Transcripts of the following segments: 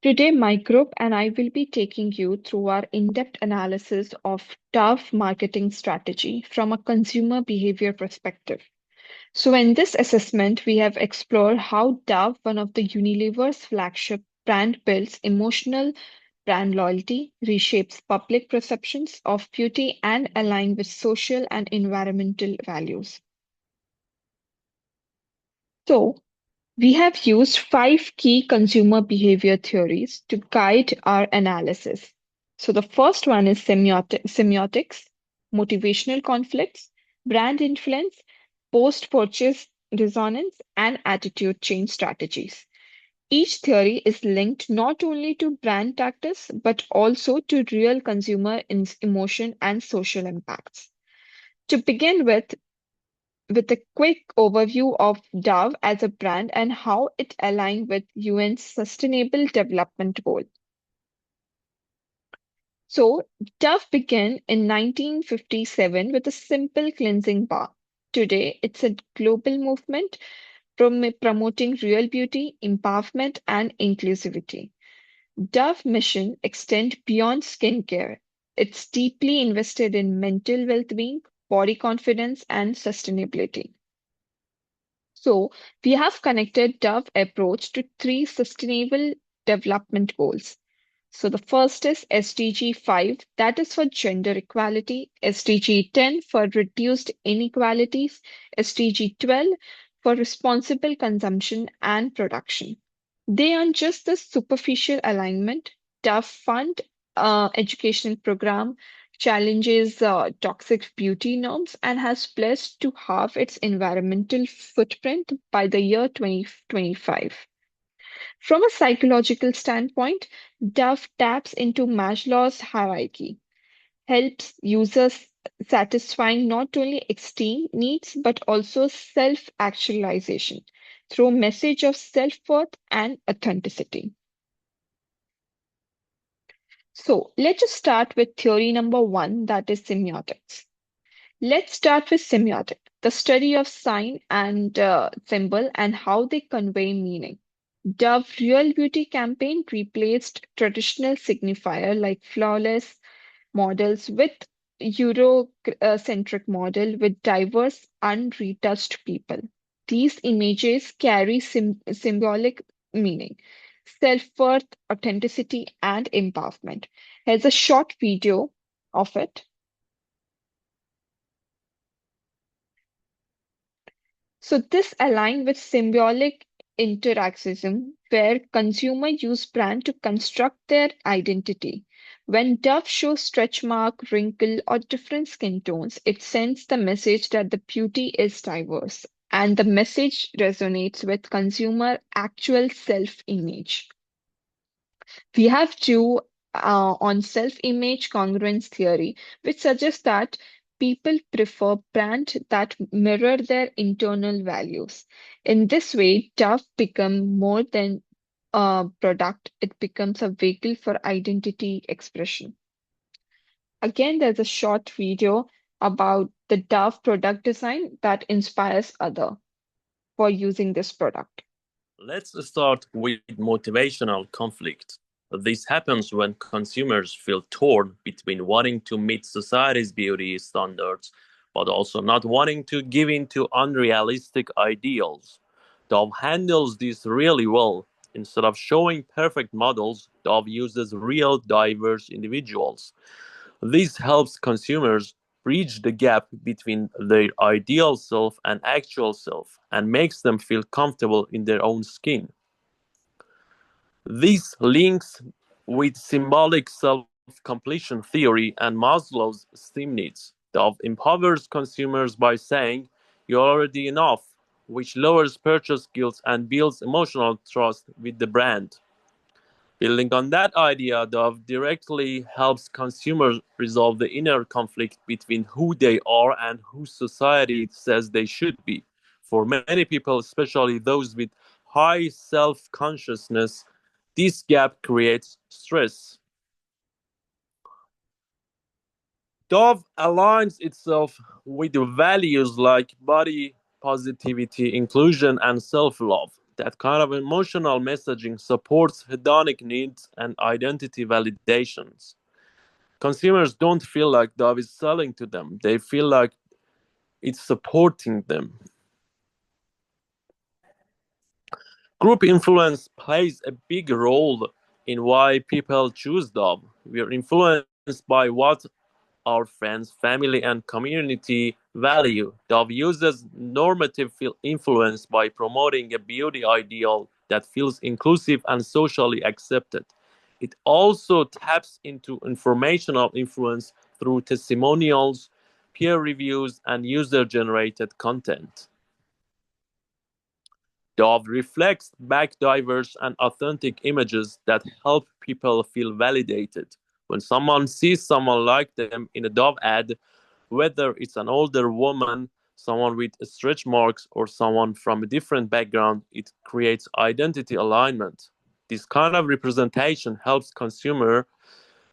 Today, my group and I will be taking you through our in-depth analysis of Dove marketing strategy from a consumer behavior perspective. So, in this assessment, we have explored how Dove, one of the Unilever's flagship brand, builds emotional brand loyalty, reshapes public perceptions of beauty, and align with social and environmental values. So, we have used five key consumer behavior theories to guide our analysis. So, the first one is semiotics, motivational conflicts, brand influence, post purchase resonance, and attitude change strategies. Each theory is linked not only to brand tactics but also to real consumer emotion and social impacts. To begin with a quick overview of Dove as a brand and how it aligned with UN's Sustainable Development Goal. So, Dove began in 1957 with a simple cleansing bar. Today, it's a global movement promoting real beauty, empowerment, and inclusivity. Dove mission extend beyond skincare. It's deeply invested in mental well-being, body confidence, and sustainability. So, we have connected Dove approach to three sustainable development goals. So, the first is SDG 5, that is for gender equality, SDG 10 for reduced inequalities, SDG 12 for responsible consumption and production. They aren't just the superficial alignment. Dove Fund educational program challenges toxic beauty norms and has pledged to halve its environmental footprint by the year 2025. From a psychological standpoint, Dove taps into Maslow's hierarchy, helps users satisfying not only esteem needs but also self-actualization through a message of self-worth and authenticity. So let's just start with theory number one, that is semiotics. Let's start with semiotic, the study of sign and symbol and how they convey meaning. Dove Real Beauty campaign replaced traditional signifier like flawless models with Eurocentric model with diverse, unretouched people. These images carry symbolic meaning, self-worth, authenticity, and empowerment. Here's a short video of it. So this aligns with symbolic interactivism, where consumers use brand to construct their identity. When Dove shows stretch mark, wrinkle, or different skin tones, it sends the message that the beauty is diverse, and the message resonates with consumer actual self-image. We have two on self-image congruence theory, which suggests that people prefer brands that mirror their internal values. In this way, Dove become more than a product, it becomes a vehicle for identity expression. Again, there's a short video about the Dove product design that inspires other for using this product. Let's start with motivational conflict. This happens when consumers feel torn between wanting to meet society's beauty standards but also not wanting to give in to unrealistic ideals. Dove handles this really well. Instead of showing perfect models, Dove uses real diverse individuals. This helps consumers bridge the gap between their ideal self and actual self and makes them feel comfortable in their own skin. This links with symbolic self-completion theory and Maslow's esteem needs. Dove empowers consumers by saying, "You're already enough," which lowers purchase guilt and builds emotional trust with the brand. Building on that idea, Dove directly helps consumers resolve the inner conflict between who they are and who society says they should be. For many people, especially those with high self consciousness, this gap creates stress. Dove aligns itself with values like body positivity, inclusion, and self love. That kind of emotional messaging supports hedonic needs and identity validations. Consumers don't feel like Dove is selling to them, they feel like it's supporting them. Group influence plays a big role in why people choose Dove. We are influenced by what our friends, family, and community value. Dove uses normative influence by promoting a beauty ideal that feels inclusive and socially accepted. It also taps into informational influence through testimonials, peer reviews, and user generated content. Dove reflects back diverse and authentic images that help people feel validated. When someone sees someone like them in a Dove ad, whether it's an older woman, someone with stretch marks, or someone from a different background, it creates identity alignment. This kind of representation helps consumer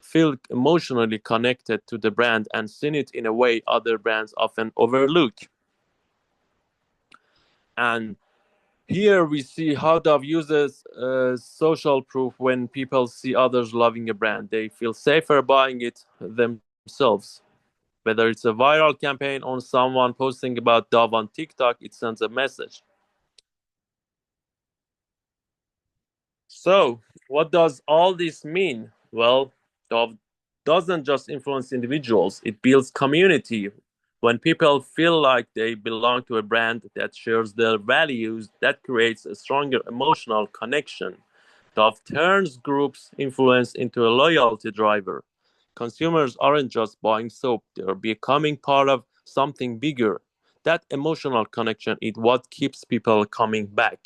feel emotionally connected to the brand and seen it in a way other brands often overlook. And here we see how Dove uses social proof when people see others loving a brand. They feel safer buying it themselves. Whether it's a viral campaign or someone posting about Dove on TikTok, it sends a message. So, what does all this mean? Well, Dove doesn't just influence individuals, it builds community. When people feel like they belong to a brand that shares their values, that creates a stronger emotional connection. Dove turns groups' influence into a loyalty driver. Consumers aren't just buying soap, they're becoming part of something bigger. That emotional connection is what keeps people coming back.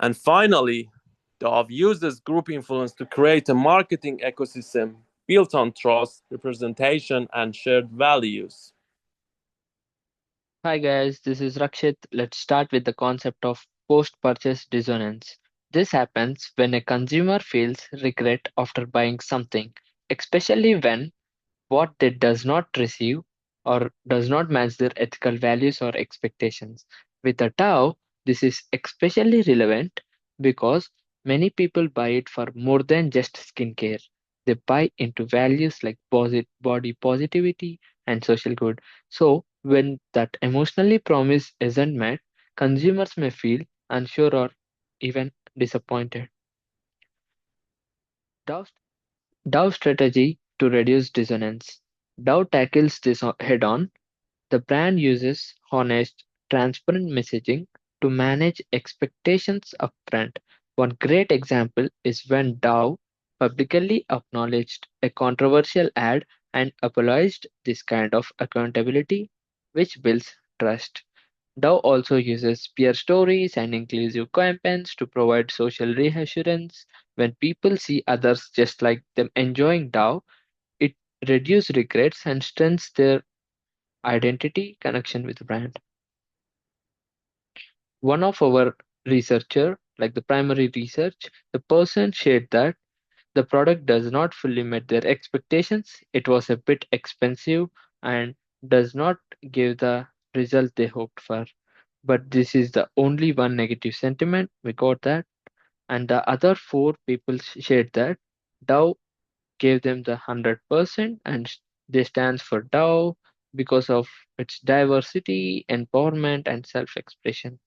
And finally, Dove uses group influence to create a marketing ecosystem built on trust, representation, and shared values. Hi guys, this is Rakshit. Let's start with the concept of post-purchase dissonance. This happens when a consumer feels regret after buying something, especially when what they does not receive or does not match their ethical values or expectations. With the Tao, this is especially relevant because many people buy it for more than just skincare. They buy into values like body positivity and social good. So, when that emotionally promise isn't met, consumers may feel unsure or even disappointed. Dove strategy to reduce dissonance. Dove tackles this head on. The brand uses honest, transparent messaging to manage expectations upfront. One great example is when Dove publicly acknowledged a controversial ad and apologized this kind of accountability, which builds trust. Dove also uses peer stories and inclusive campaigns to provide social reassurance. When people see others just like them enjoying Dove, it reduces regrets and strengthens their identity connection with the brand. One of our researcher, like the primary research, the person shared that the product does not fully meet their expectations. It was a bit expensive and does not give the result they hoped for. But this is the only one negative sentiment. We got that. And the other four people shared that Dow gave them the 100% and they stands for Dow because of its diversity, empowerment, and self-expression.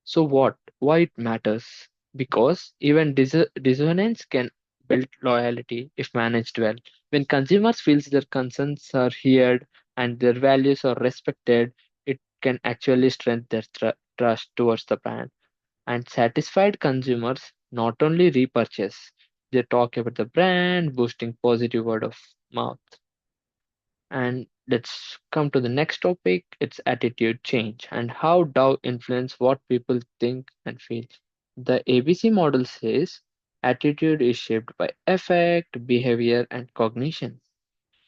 So what? Why it matters? Because even dissonance can build loyalty if managed well. When consumers feel their concerns are heard and their values are respected, it can actually strengthen their trust towards the brand. And satisfied consumers not only repurchase, they talk about the brand, boosting positive word of mouth. And let's come to the next topic. It's attitude change and how Dow influence what people think and feel. The ABC model says attitude is shaped by affect, behavior, and cognition,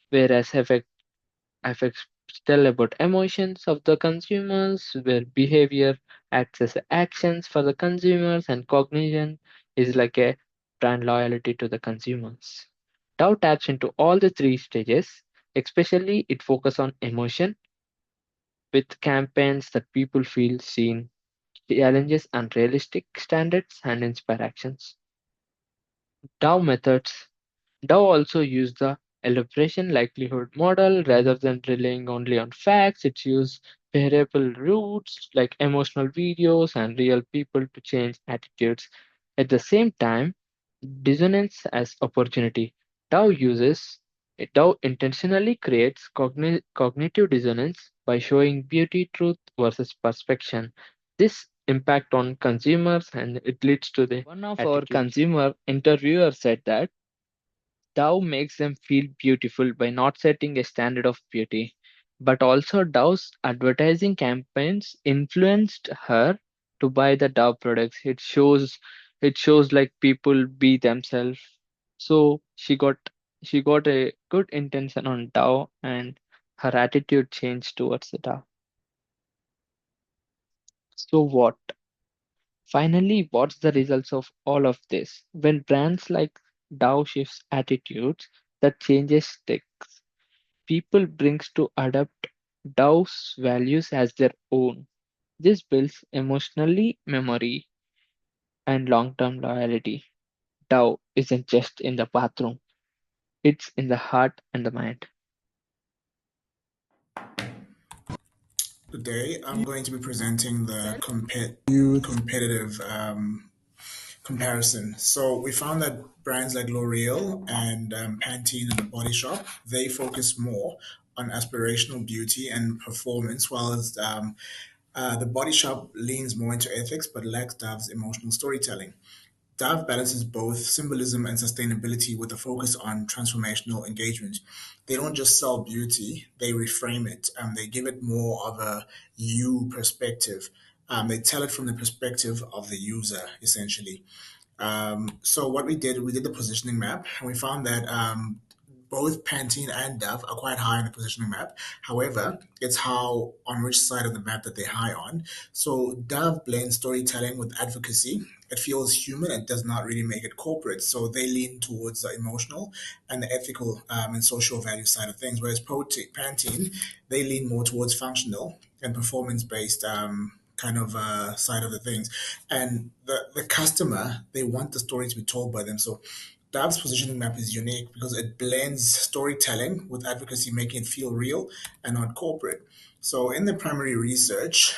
whereas affects tell about emotions of the consumers, where behavior acts as actions for the consumers, and cognition is like a brand loyalty to the consumers. Dow taps into all the three stages, especially it focus on emotion with campaigns that people feel seen, challenges unrealistic standards, and inspire actions. Dow methods. Dow also used the elaboration likelihood model rather than relying only on facts. It used variable routes like emotional videos and real people to change attitudes. At the same time, dissonance as opportunity. Dow uses Dow intentionally creates cognitive dissonance by showing beauty, truth versus perception. This impact on consumers and it leads to the one of our consumer interviewers said that Dow makes them feel beautiful by not setting a standard of beauty. But also Dow's advertising campaigns influenced her to buy the Dow products. It shows like people be themselves. So she got a good intention on Dow and her attitude changed towards the Dow. So what? Finally, what's the results of all of this? When brands like Dow shifts attitudes, that changes sticks. People brings to adopt Dow's values as their own. This builds emotionally memory and long-term loyalty. Dow isn't just in the bathroom, it's in the heart and the mind. Today, I'm going to be presenting the competitive comparison. So we found that brands like L'Oreal and Pantene and The Body Shop, they focus more on aspirational beauty and performance, while the Body Shop leans more into ethics but lacks Dove's emotional storytelling. Dove balances both symbolism and sustainability with a focus on transformational engagement. They don't just sell beauty, they reframe it. They give it more of a you perspective. They tell it from the perspective of the user, essentially. So what we did the positioning map, and we found that both Pantene and Dove are quite high on the positioning map. However, it's how on which side of the map that they're high on. So Dove blends storytelling with advocacy. It feels human. It does not really make it corporate. So they lean towards the emotional and the ethical and social value side of things. Whereas Pantene, they lean more towards functional and performance based. Kind of side of the things, and the customer, they want the story to be told by them. So Dab's positioning map is unique because it blends storytelling with advocacy, making it feel real and not corporate. So, in the primary research,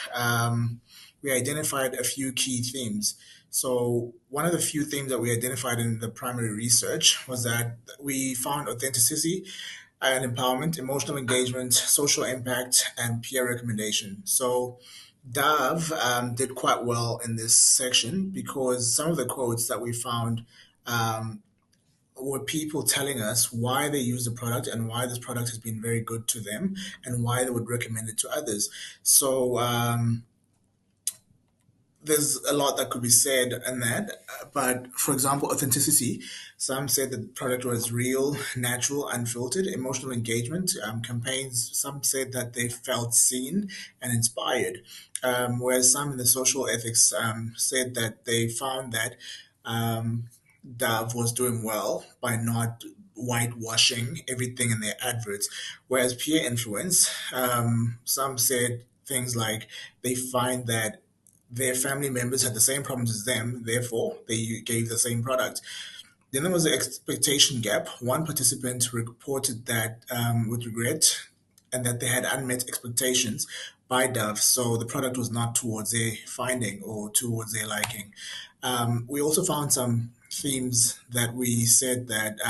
we identified a few key themes. So, one of the few themes that we identified in the primary research was that we found authenticity and empowerment, emotional engagement, social impact, and peer recommendation. So, Dav did quite well in this section because some of the quotes that we found um, were people telling us why they use the product and why this product has been very good to them and why they would recommend it to others. So there's a lot that could be said in that. But for example, authenticity. Some said the product was real, natural, unfiltered. Emotional engagement campaigns. Some said that they felt seen and inspired. Whereas some in the social ethics said that they found that um, Dove was doing well by not whitewashing everything in their adverts. Whereas peer influence, some said things like they find that their family members had the same problems as them, therefore they gave the same product. Then there was the expectation gap. One participant reported that with regret and that they had unmet expectations by Dove, so the product was not towards their finding or towards their liking. We also found some themes that we said that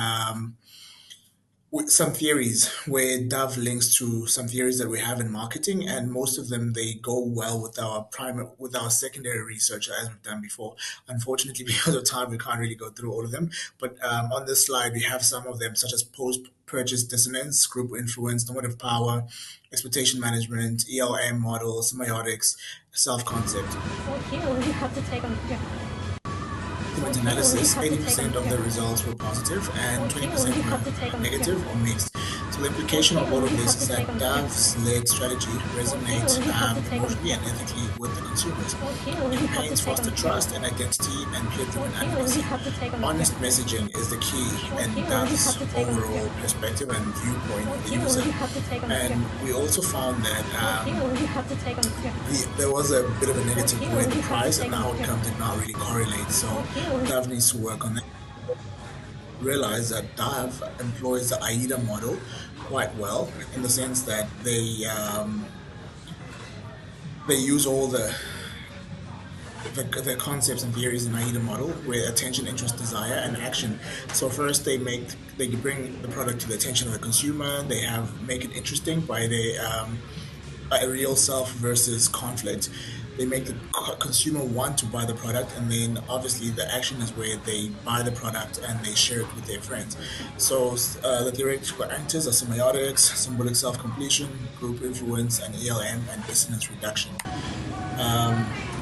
with some theories where Dove links to some theories that we have in marketing, and most of them they go well with our secondary research as we've done before. Unfortunately, because of time, we can't really go through all of them. But on this slide, we have some of them, such as post-purchase dissonance, group influence, normative power, expectation management, ELM model, semiotics, self-concept. So here we have to take on Sentiment analysis, 80% of the results were positive and 20% were negative or mixed. So the implication of all of this is that Dove's led strategy resonates emotionally and ethically with the consumers. Campaigns foster trust and identity and peer-driven advocacy. Honest messaging is the key in Dove's overall perspective and viewpoint of the user. And we also found that there was a bit of a negative where the price and the outcome did not really correlate. So Dove needs to work on that. Realize that Dove employs the AIDA model quite well in the sense that they use all the concepts and theories in AIDA model, where attention, interest, desire, and action. So first, they bring the product to the attention of the consumer. They have make it interesting by a real self versus conflict. They make the consumer want to buy the product, and then obviously the action is where they buy the product and they share it with their friends. So the theoretical anchors are semiotics, symbolic self completion, group influence, and ELM and dissonance reduction.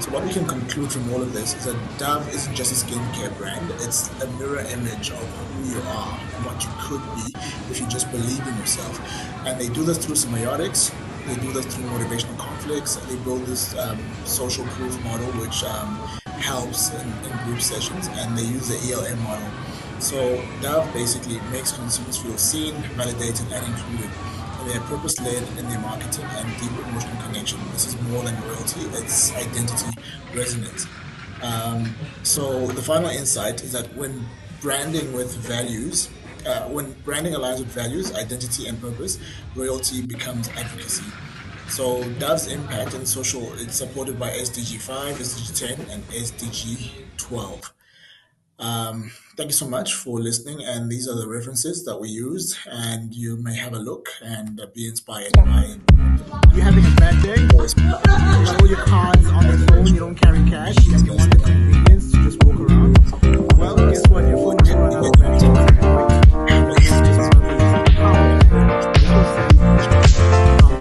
So what we can conclude from all of this is that Dove isn't just a skincare brand, it's a mirror image of who you are and what you could be if you just believe in yourself. And they do this through semiotics, they do this through motivational conflicts, they build this social proof model which helps in group sessions, and they use the ELM model. So Dove basically makes consumers feel seen, validated, and included. They are purpose led in their marketing and deep emotional connection. This is more than loyalty, it's identity resonance. So the final insight is that when branding aligns with values, identity, and purpose, loyalty becomes advocacy. So Dove's impact in social it's supported by SDG 5, SDG 10, and SDG 12. Thank you so much for listening, and these are the references that we used, and you may have a look and be inspired by Yeah. you having a bad day?